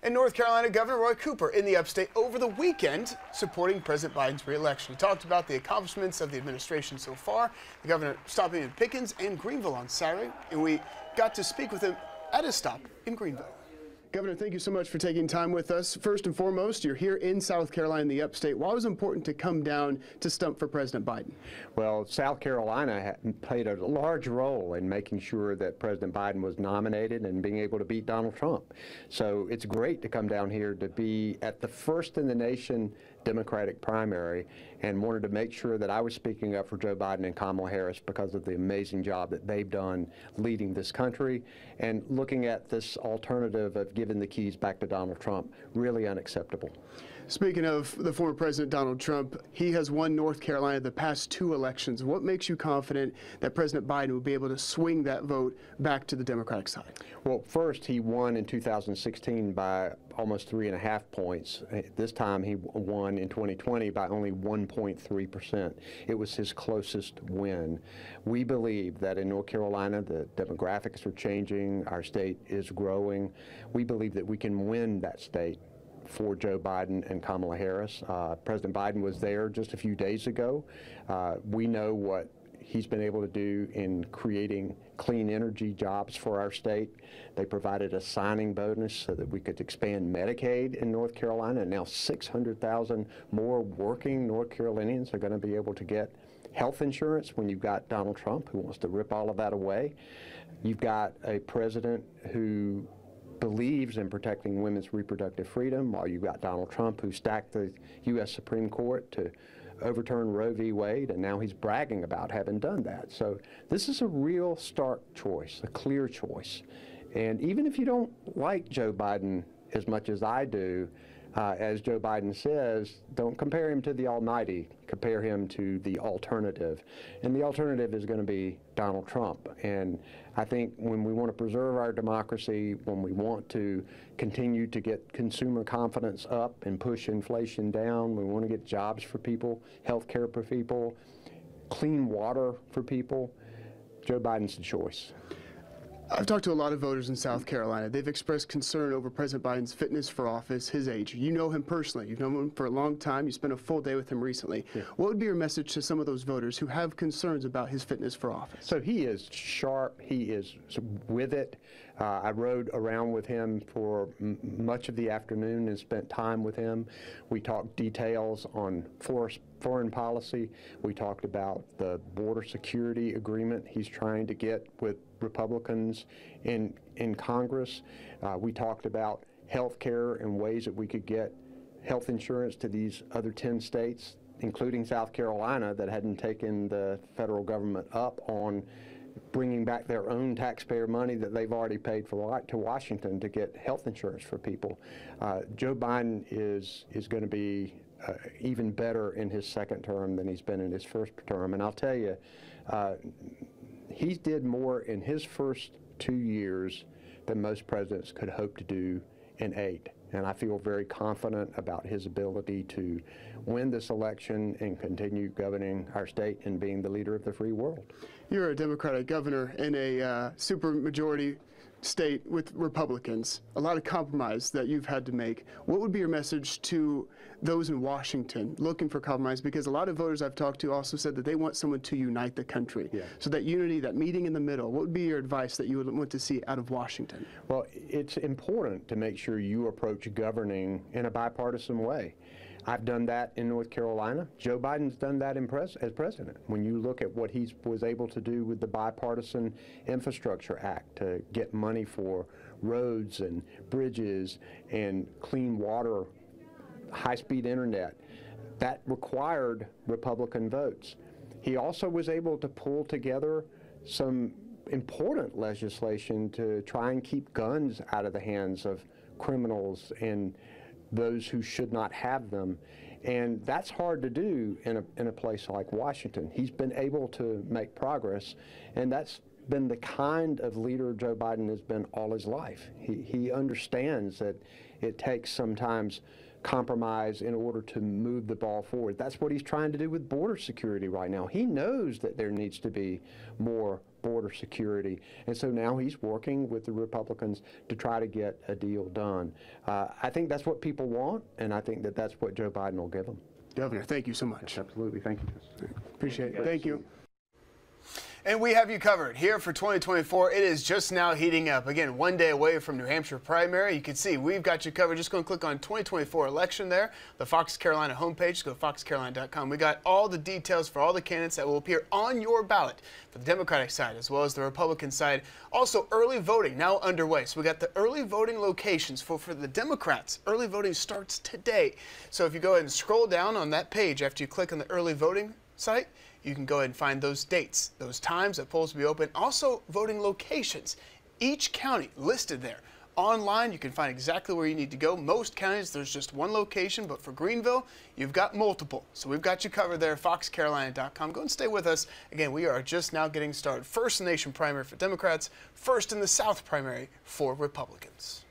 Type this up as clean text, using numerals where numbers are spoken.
And North Carolina Governor Roy Cooper in the Upstate over the weekend supporting President Biden's re-election. He talked about the accomplishments of the administration so far. The governor stopping in Pickens and Greenville on Saturday, and we got to speak with him at his stop in Greenville. Governor, thank you so much for taking time with us. First and foremost, you're here in South Carolina, in the Upstate. Why was it important to come down to stump for President Biden? Well, South Carolina played a large role in making sure that President Biden was nominated and being able to beat Donald Trump. So it's great to come down here to be at the first in the nation Democratic primary, and wanted to make sure that I was speaking up for Joe Biden and Kamala Harris because of the amazing job that they've done leading this country and looking at this alternative of giving the keys back to Donald Trump. Really unacceptable. Speaking of the former President Donald Trump, he has won North Carolina the past 2 elections. What makes you confident that President Biden will be able to swing that vote back to the Democratic side? Well, first, he won in 2016 by almost 3.5 points. This time he won in 2020 by only 1.3%. It was his closest win. We believe that in North Carolina, the demographics are changing, our state is growing. We believe that we can win that state for Joe Biden and Kamala Harris. President Biden was there just a few days ago. We know what he's been able to do in creating clean energy jobs for our state. They provided a signing bonus so that we could expand Medicaid in North Carolina, and now 600,000 more working North Carolinians are going to be able to get health insurance when you've got Donald Trump, who wants to rip all of that away. You've got a president who believes in protecting women's reproductive freedom, while you've got Donald Trump, who stacked the U.S. Supreme Court to overturn Roe v. Wade, and now he's bragging about having done that. So this is a real stark choice, a clear choice. And even if you don't like Joe Biden as much as I do, as Joe Biden says, don't compare him to the almighty, compare him to the alternative. And the alternative is going to be Donald Trump. And I think when we want to preserve our democracy, when we want to continue to get consumer confidence up and push inflation down, we want to get jobs for people, health care for people, clean water for people, Joe Biden's the choice. I've talked to a lot of voters in South Carolina. They've expressed concern over President Biden's fitness for office, his age. You know him personally. You've known him for a long time. You spent a full day with him recently. Yeah. What would be your message to some of those voters who have concerns about his fitness for office? So he is sharp. He is with it. I rode around with him for much of the afternoon and spent time with him. We talked details on foreign policy. We talked about the border security agreement he's trying to get with Republicans in Congress. We talked about health care and ways that we could get health insurance to these other 10 states, including South Carolina, that hadn't taken the federal government up on bringing back their own taxpayer money that they've already paid for to Washington to get health insurance for people. Joe Biden is going to be even better in his second term than he's been in his first term. And I'll tell you, he did more in his first 2 years than most presidents could hope to do in 8. And I feel very confident about his ability to win this election and continue governing our state and being the leader of the free world. You're a Democratic governor in a supermajority state with Republicans, a lot of compromise that you've had to make. What would be your message to those in Washington looking for compromise? Because a lot of voters I've talked to also said that they want someone to unite the country. Yeah. So that unity, that meeting in the middle, what would be your advice that you would want to see out of Washington? Well, it's important to make sure you approach governing in a bipartisan way. I've done that in North Carolina. Joe Biden's done that as president. When you look at what he was able to do with the Bipartisan Infrastructure Act to get money for roads and bridges and clean water, high-speed internet, that required Republican votes. He also was able to pull together some important legislation to try and keep guns out of the hands of criminals and those who should not have them. And that's hard to do in a place like Washington. He's been able to make progress, and that's been the kind of leader Joe Biden has been all his life. He understands that it takes sometimes compromise in order to move the ball forward. That's what he's trying to do with border security right now. He knows that there needs to be more border security, and so now he's working with the Republicans to try to get a deal done. I think that's what people want, and I think that that's what Joe Biden will give them. Governor, thank you so much. Absolutely. Thank you. Appreciate it. Thank you. And we have you covered here for 2024. It is just now heating up. Again, one day away from New Hampshire primary. You can see we've got you covered. Just go and click on 2024 election there, the Fox Carolina homepage. Just go to foxcarolina.com. We got all the details for all the candidates that will appear on your ballot for the Democratic side as well as the Republican side. Also, early voting now underway. So we got the early voting locations for the Democrats. Early voting starts today. So if you go ahead and scroll down on that page after you click on the early voting site, you can go ahead and find those dates, those times that polls will be open. Also, voting locations. Each county listed there. Online, you can find exactly where you need to go. Most counties, there's just one location, but for Greenville, you've got multiple. So we've got you covered there, foxcarolina.com. Go and stay with us. Again, we are just now getting started. First in the nation primary for Democrats, first in the South primary for Republicans.